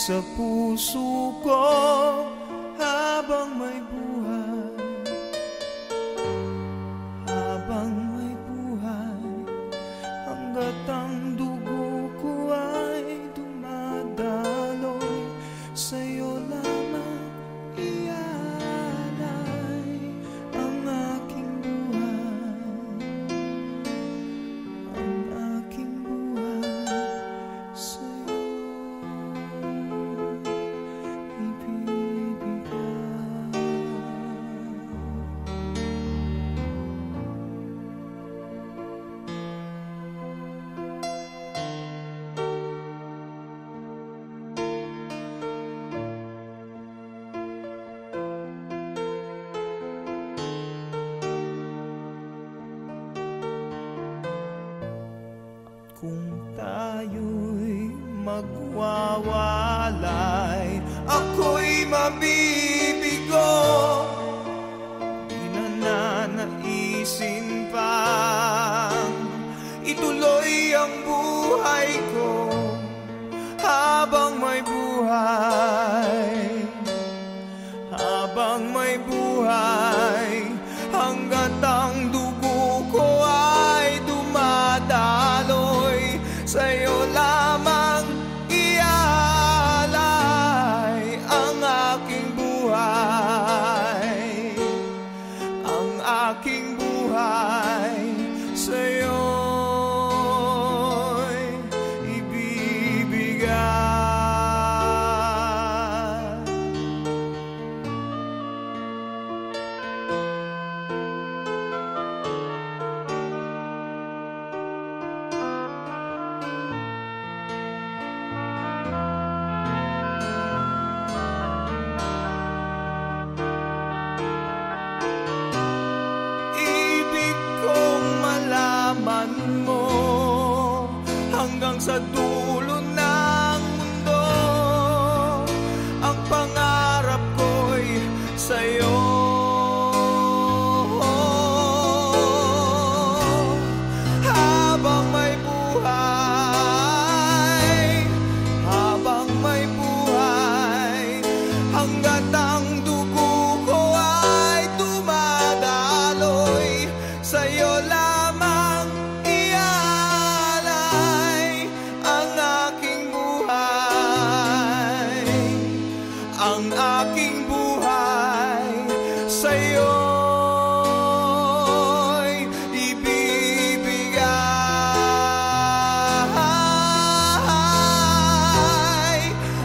Sa puso ko habang may buhay, habang may buhay, hanggat ang dugo ko ay dumadaloy, sa'yo lamang ialay ang aking buhay, ang aking buhay sa'yo. Kung tayo'y magwawalay, ako'y mabibigo. Di na nanaisin pang ituloy ang buhay ko habang may buhay, habang may buhay, hanggat ang dugo ko ay dumadaloy, sa'yo lamang ialay ang aking buhay, ang aking buhay sa'yo'y ibibigay. Mo hanggang sa dulo ng mundo, ang pangarap ko'y sa'yo. Habang may buhay, habang may buhay, hanggat ang dugo ko ay dumadaloy, sa'yo lamang ialay ang aking buhay, ang aking buhay sa'yo'y ibibigay.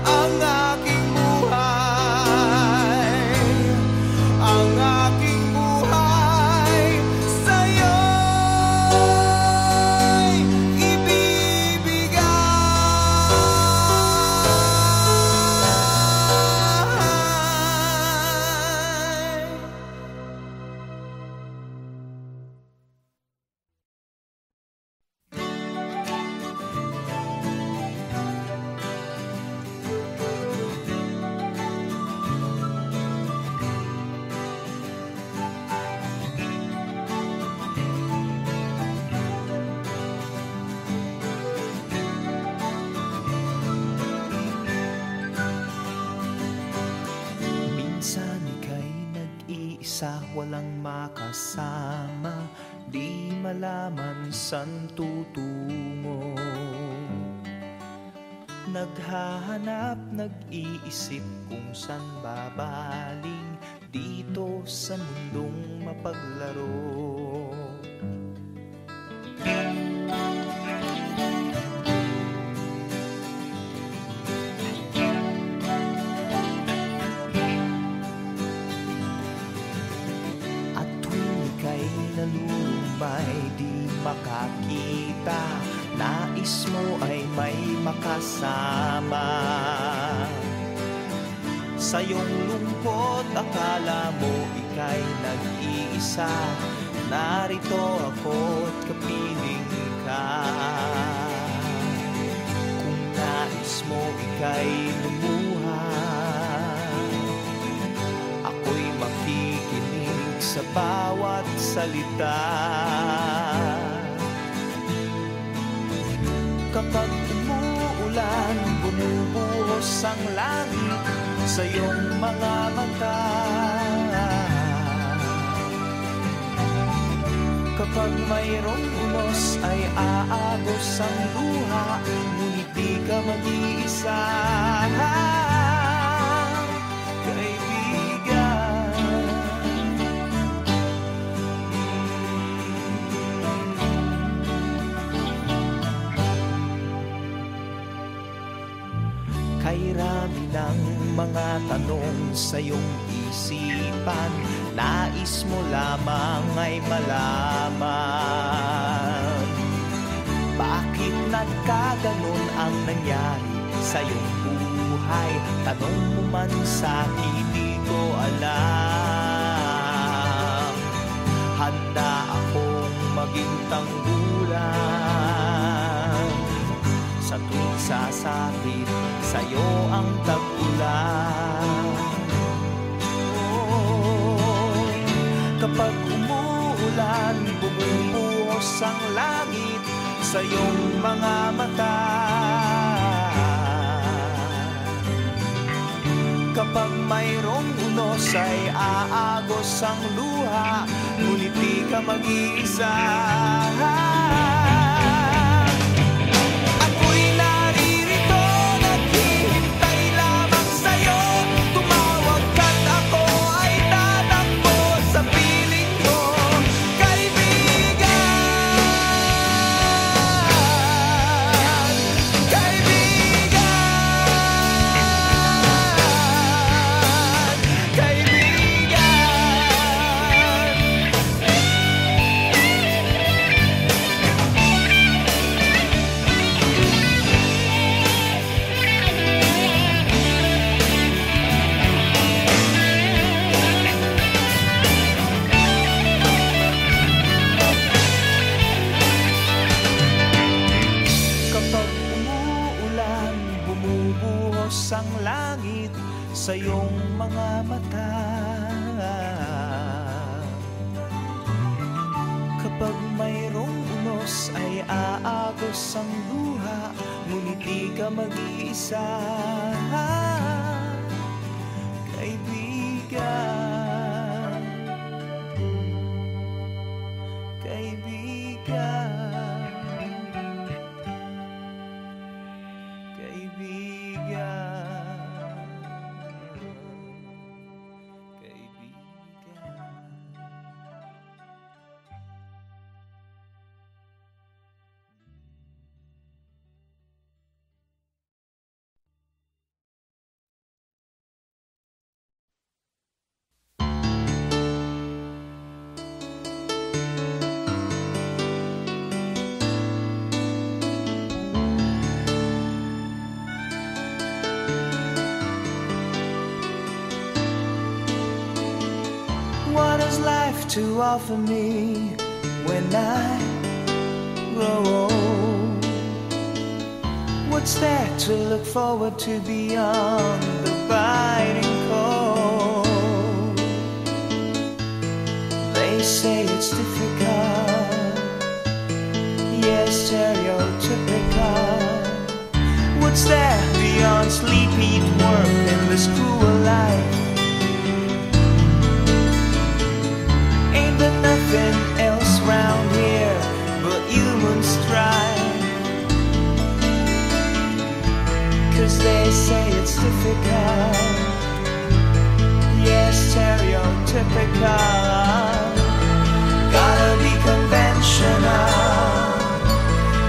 Ang aking buhay, ang aking buhay sa'yo'y ibibigay. Minsan ika'y nag-iisa, walang makasama, di malaman saan tutungo. Naghahanap, nag-iisip kung saan babaling dito sa mundong mapaglaro. nalulumay di makakita, nais mo ay may makasama. Sa iyong lungkot, akala mo ika'y nag-iisa, narito ako't kapiling ka. Kung nais mo ika'y lumuha, ako'y makikinig sa bawat salita. Kapag umuulan, bumubuhos ang langit sa iyong mga mata. Kapag mayroong unos ay aagos ang luha, ngunit di ka mag-iisa, kaibigan. Kay rami ng mga tanong sa iyong isipan, nais mo lamang ay malaman. Bakit nagkaganon ang nangyari sa iyong buhay? Tanong mo man sa'kin, di ko alam. Handa akong maging tanggulan sa tuwing sasapit sa'yo ang tag-ulan. Oh, kapag umuulan, bumubuhos ang langit sa iyong mga mata. Kapag mayroong unos ay aagos ang luha, ngunit di ka mag-iisa. Ang langit sa iyong mga mata. Kapag mayroong unos ay aagos ang luha, ngunit di ka mag-iisa, kaibigan. Kaibigan. What has life to offer me when I grow old? What's there to look forward to beyond the biting cold? They say it's difficult, yes, stereotypical. What's there beyond sleep, eat, work, and this cruel life? There's nothing else round here but human strife. 'Cause they say it's difficult, yes, stereotypical. Gotta be conventional,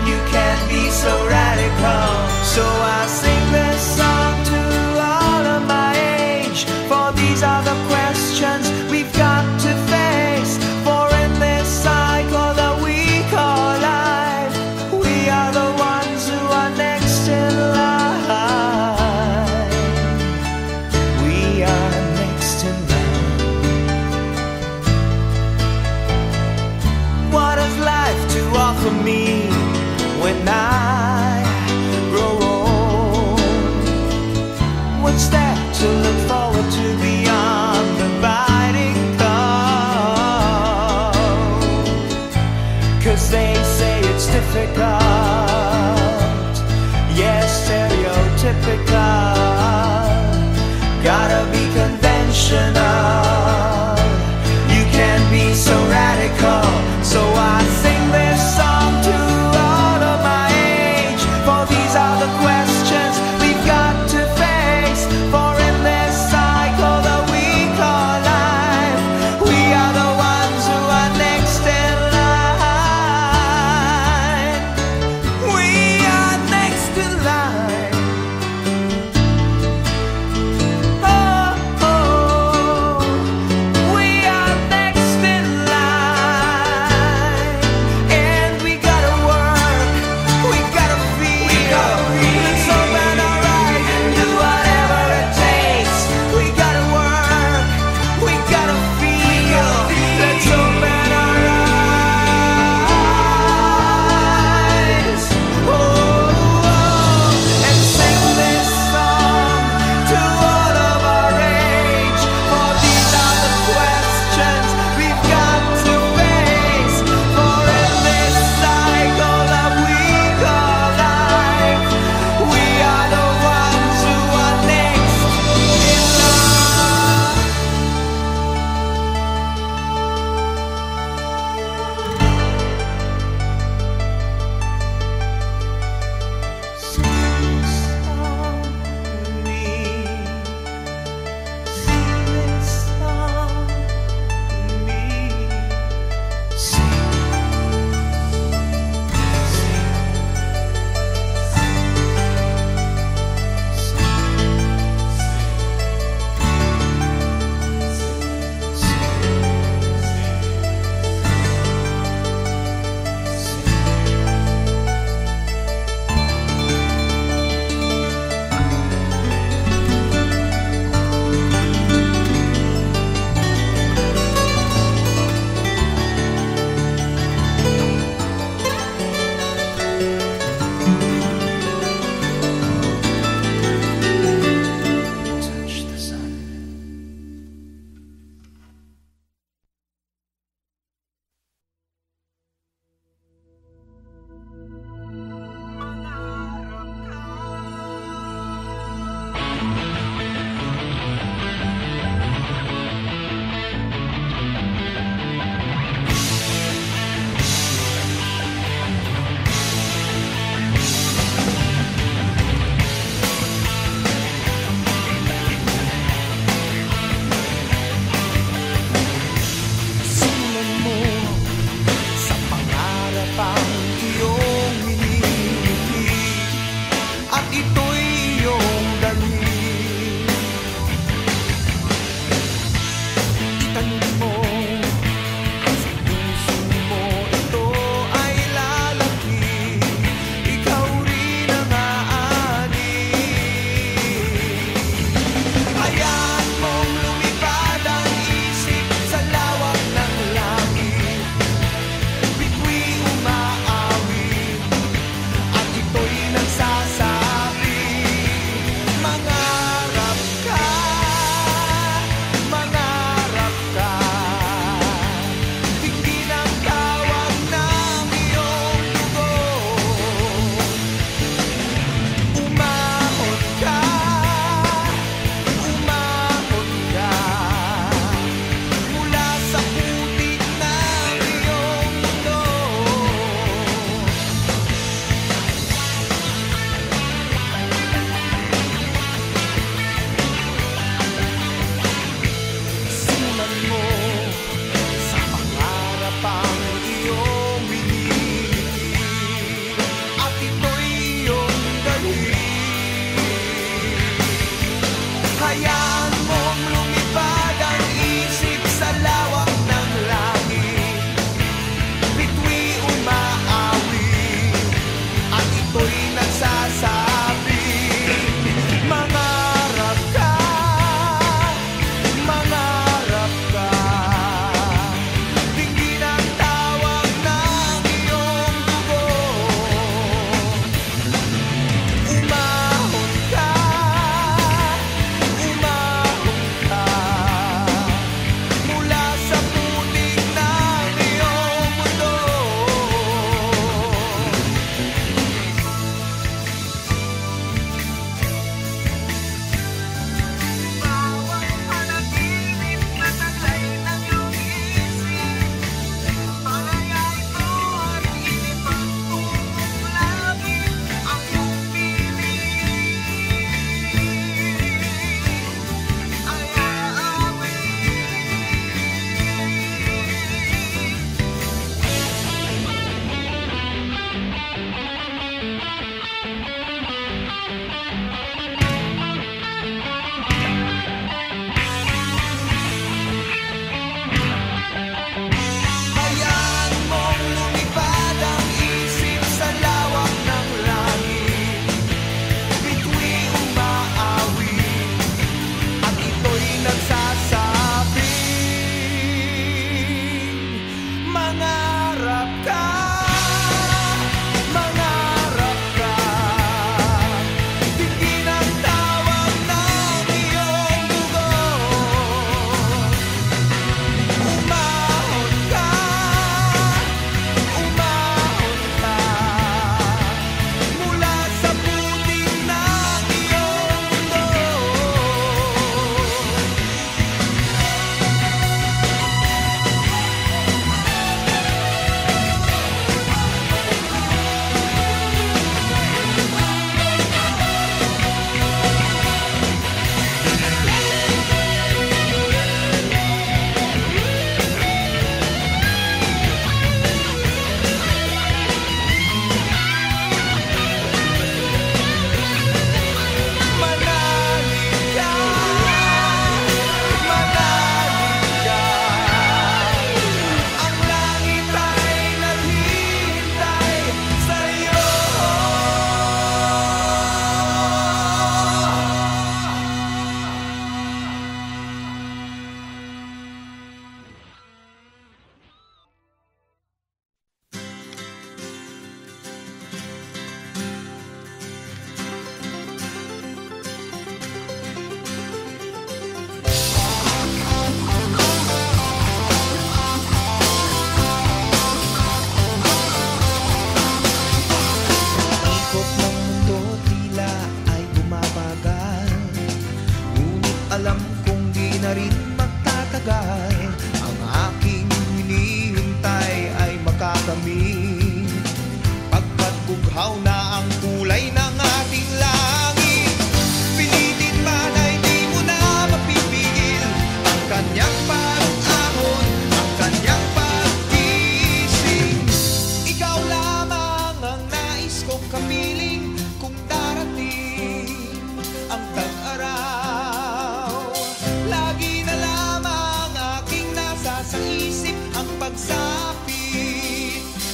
you can't be so radical. So I sing this song to all of my age, for these are the questions we've got to face. For in this 'cause they say it's difficult. Yes, stereotypical. Gotta be conventional. You can't be so radical. So I sing this song to all of my age, for these are the questions we've got to face. For in this cycle that we call life, we are the ones who are next in line. We are next in line. Oh, oh.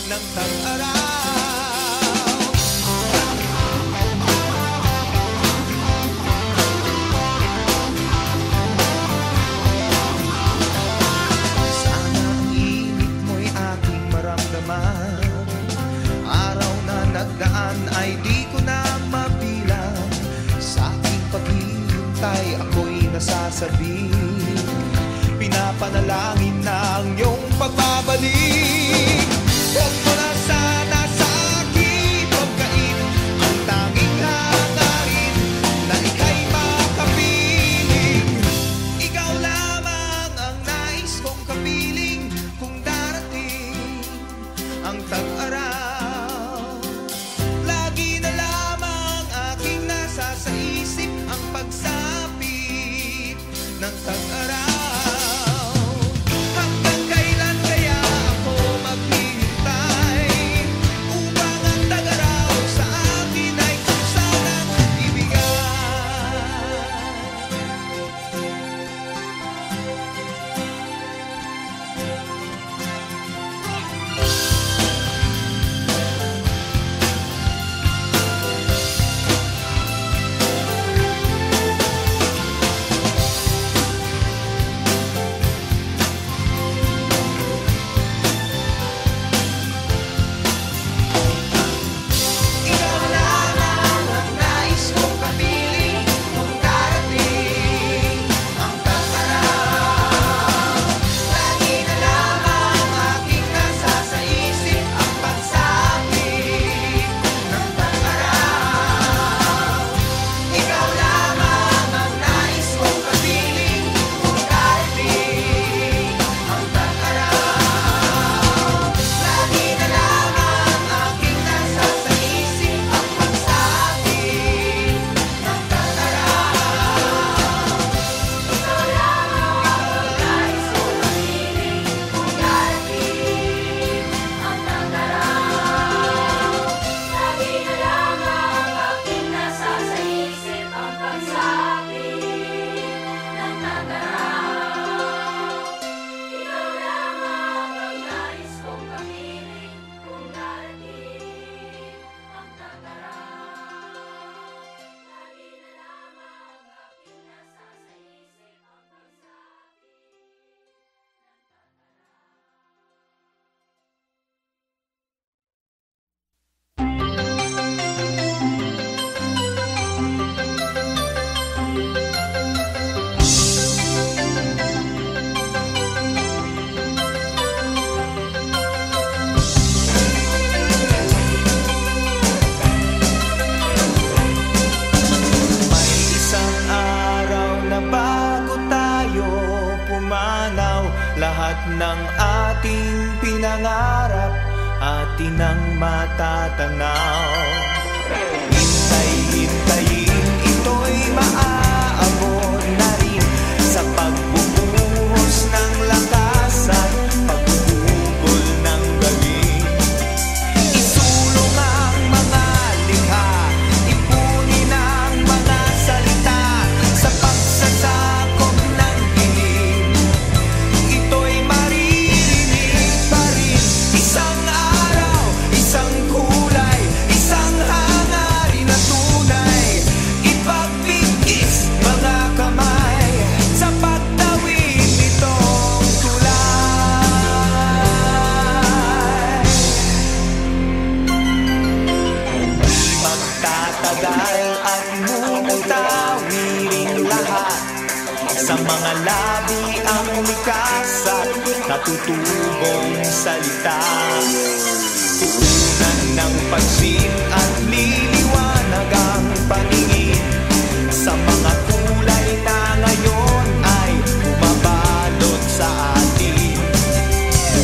ng tag-araw. Sana ang init mo'y aking maramdaman. Araw na nagdaan ay di ko na mabilang. Sa aking paghihintay ako'y nasasabi, pinapanalangin na ang iyong pagbabalik. Huwag mo na sana sa akin pagkain ang tanging hangarin na ika'y makapiling. Ikaw lamang ang nais kong kapiling kung darating ang tag-araw. Lagi na lamang aking nasa sa isip ang pagsapit ng tag-araw. Lahat ng ating pinangarap atin ang matatanaw. Hintay-hintayin, ito'y maaabot na rin sa pagbubuhos ng lakas at pagbubugol ng galing. Isulong ang mga likha, ipunin ang mga salita sa pagsasakop ng dilim. Ito'y maririnig pa rin. Isang araw, isang kulay, isang hangarin na tunay. Ipagpigis mga kamay sa pagtawid nitong tulay. Di magtatagal at mumutawiring lahat. Sa mga labi ang likas at natutubong salita. Tuunan ng pansin at liliwanag ang paningin sa mga kulay na ngayon ay bumabalot sa atin.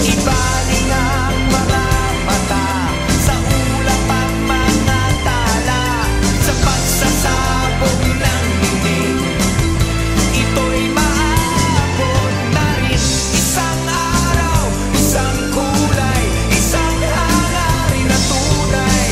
Ibaling ang mga mata sa ulap at mga tala sa pagsasabog ng dinig. Ito'y maabot na rin. Isang araw, isang kulay, isang hangarin na tunay.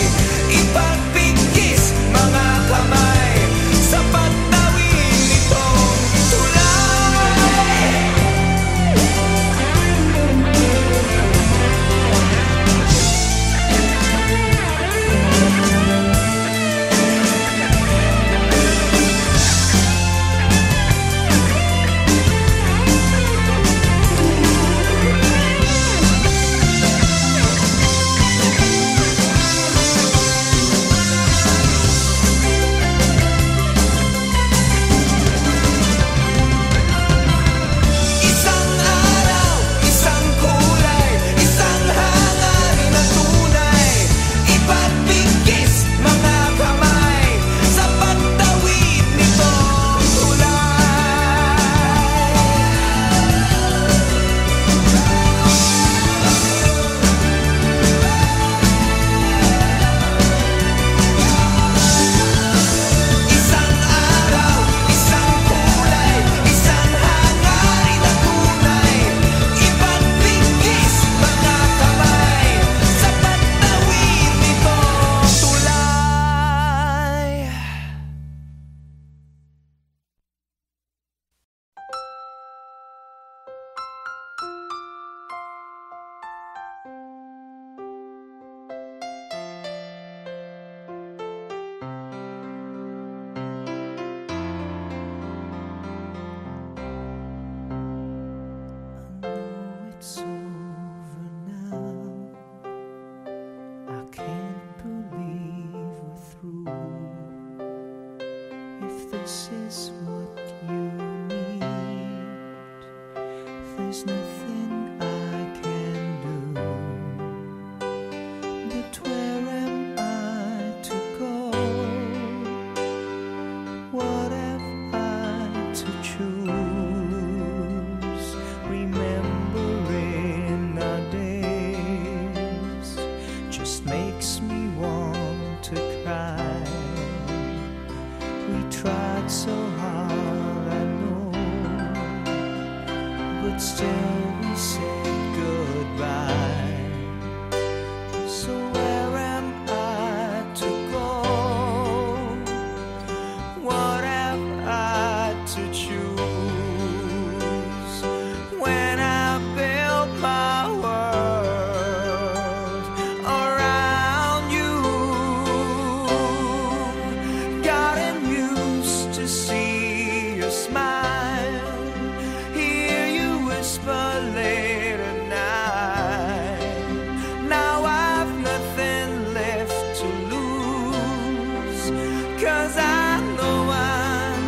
still we said goodbye. So where am I to go? What have I to choose when I built my world around you? Gotten used to see your smile, hear you whisper late at night. Now I've nothing left to lose, 'cause I know I'm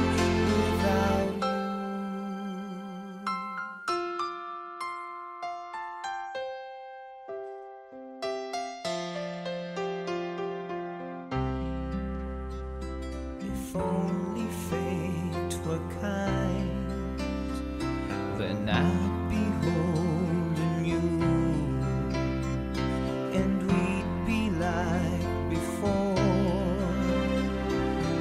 without you. If only fate were kind, then I'd be holding you, and we'd be like before.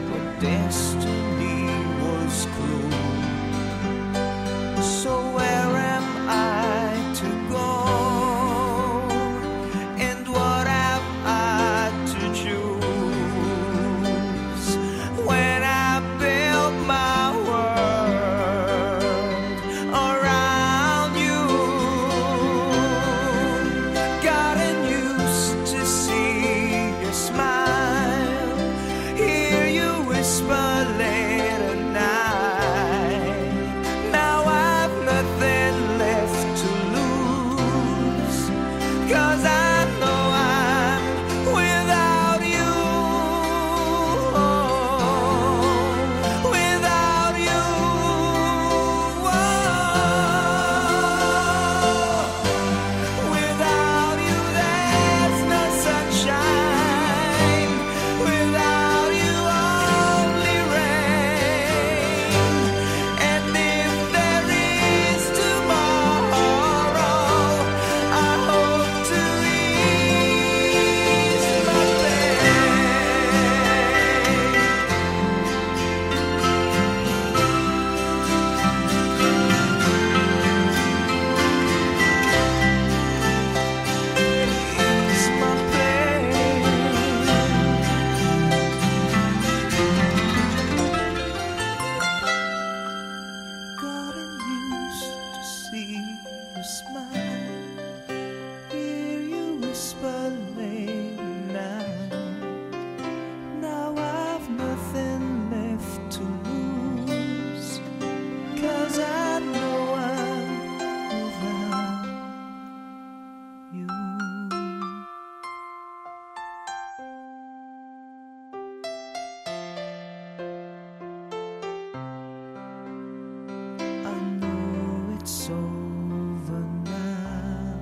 But destiny was cruel. So where am I to go? And what have I to choose when I built my world around you? Gotten used to see your smile, hear you whisper late at night. Now I've nothing left to lose, 'cause I know I'm without you. Without you. Without you there's no sunshine. Without you only rain. And if there is tomorrow, I hope to ease my ease my pain. Gotten used to see you smile, hear you whisper late at night. Now I've nothing left to lose, 'cause I know I'm without you. I know it's over now.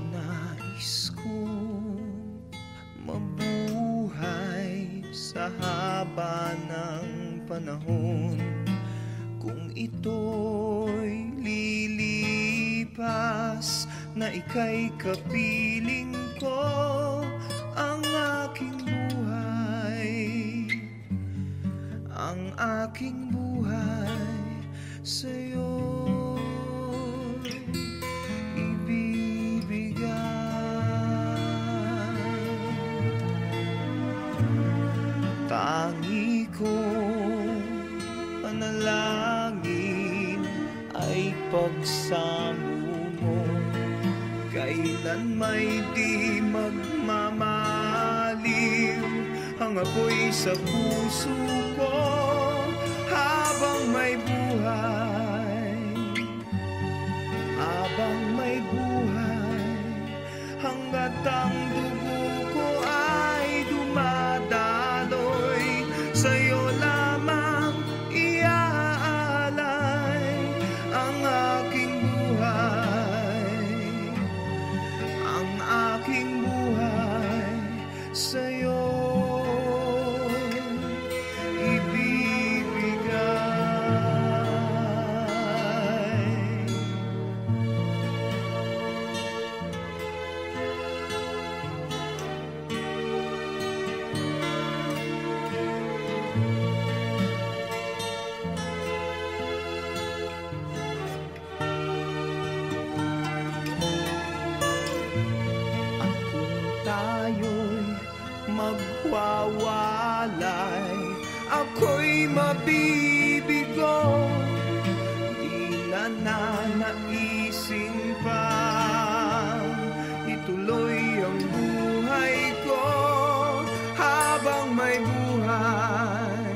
Nais kong mabuhay sa haba ng panahon. Kung ito'y lilipas, na ika'y kapiling ko, ang aking buhay, ang aking buhay sa'yo'y ibibigay. Tangi kong panalangin ay pagsamo mo, kailan may di magmamaliw ang apoy sa puso ko habang may buhay. Habang may buhay, hanggat ang dugo ko ay dumadaloy, sa'yo lamang iaalay ang aking buhay, ang aking buhay mabibigo, di na nanaisin pa ituloy ang buhay ko habang may buhay.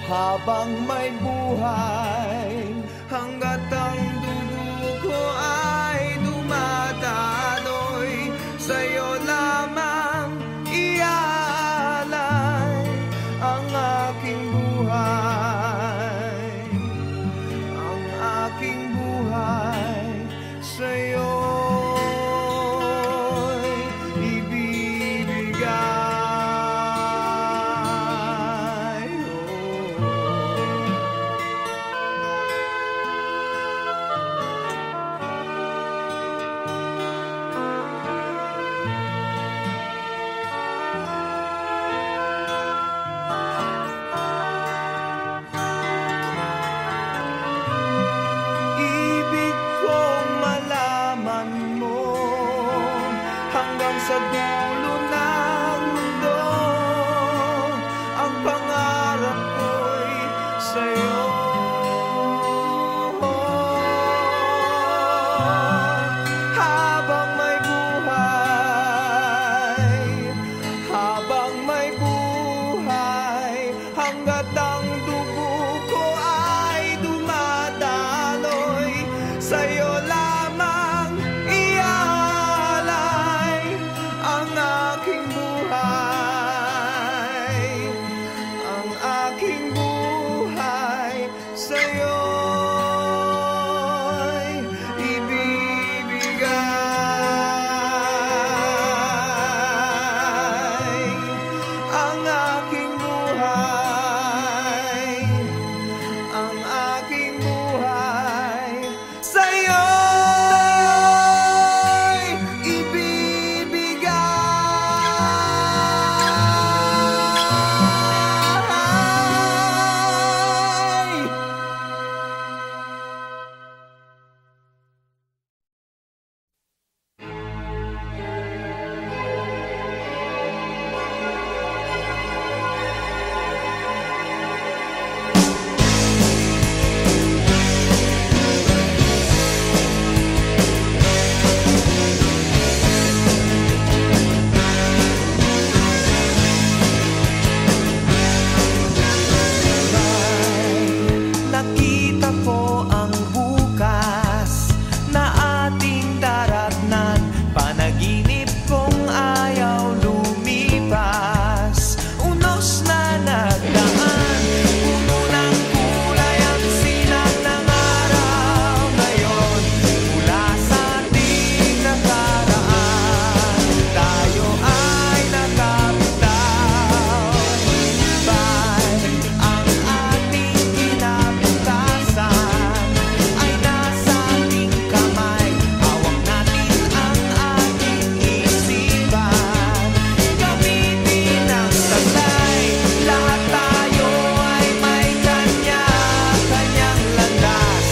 Habang may buhay, hanggat ang dugo ko ay dumadaloy, sa'yo lamang iaalay ang aking buhay. Ang aking buhay sa'yo'y ibibigay. Sa dulo ng mundo, ang pangarap ko'y sa'yo. Habang may buhay, habang may buhay, hanggat ang dugo ko ay dumadaloy, sa'yo lamang iaalay ang aking buhay. Ang aking buhay sa'yo'y ibibigay. Ang aking buhay, ang aking buhay sa'yo'y ibibigay. Nakita ko ang bukas na ating daratnan, panaginip kong ayaw lumipas, unos na nagdaan, puno ng kulay ang sinag ng araw ngayon. Mula sa ating nakaraan, tayo ay nakabitaw. Ba't ang ating kinabukasan ay nasa ating kamay? Hawak natin ang ating isipan, gamitin ang taglay. Lahat tayo ay may kanya-kanyang landas,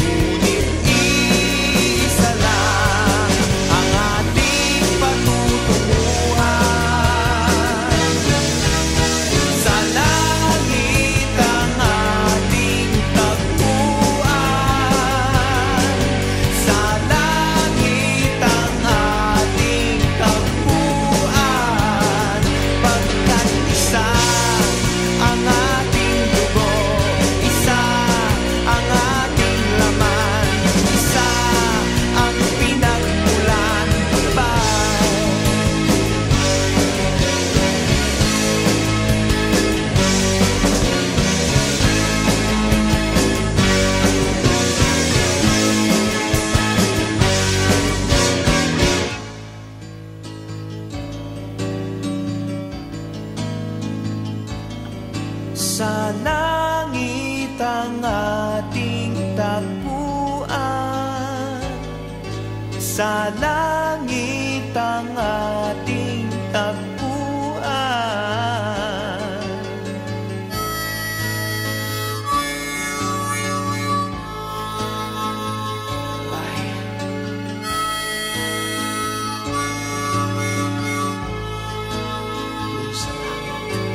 ngunit isa lang ang ating patutunguhan. Sa langit ang ating tagpuan, sa langit ang ating tagpuan, pagkat isa ang ating dugo, isa ang ating laman, isa ang pinagmulan. Sa langit ang ating tagpuan, sa langit ang ating tagpuan. Sa langit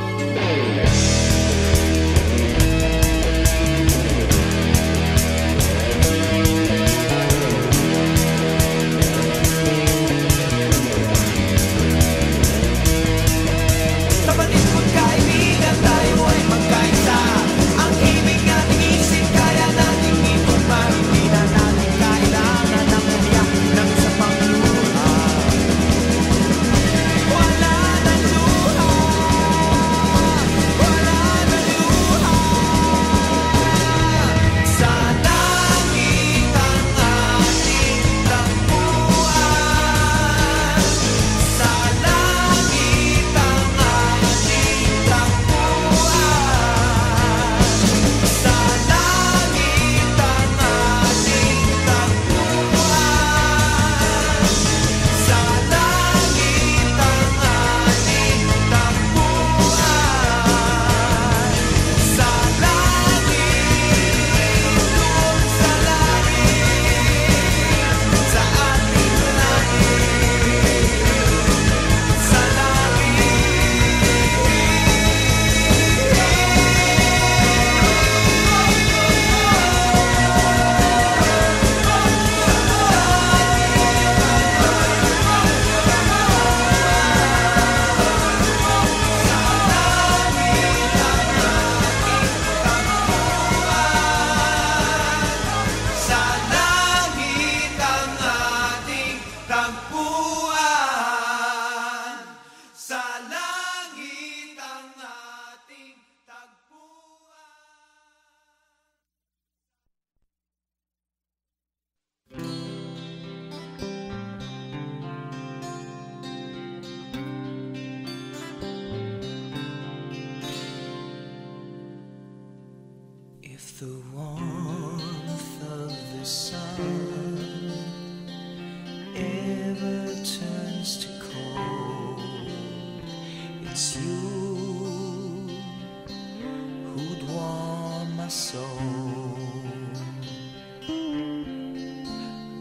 If the warmth of the sun ever turns to cold, it's you who'd warm my soul.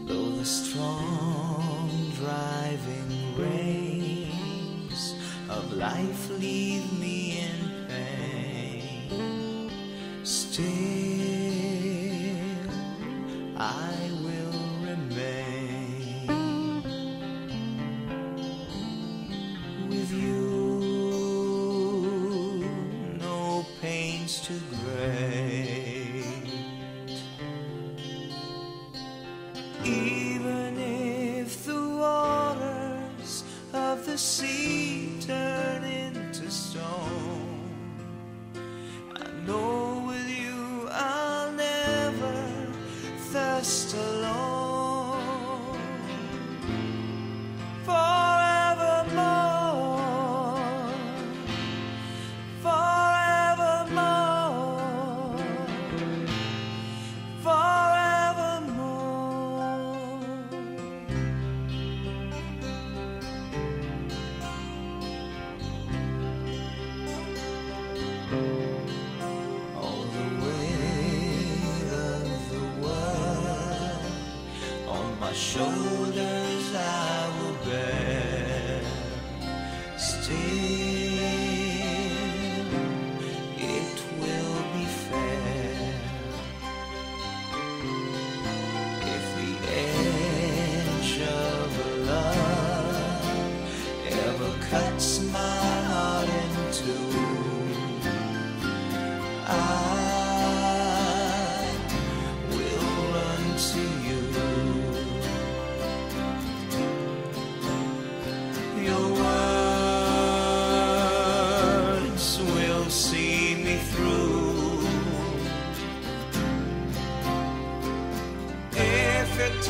Though the strong driving rains of life leave me in pain, still I will remain with you. No pains too great, even if the waters of the sea turn into stone. I know with you I'll never thirst alone. Forevermore, forevermore, forevermore. All the weight of the world on my shoulders I will bear. Still, it will be fair if the edge of love ever cuts my heart in two. I will run to you. Your words will see me through. If it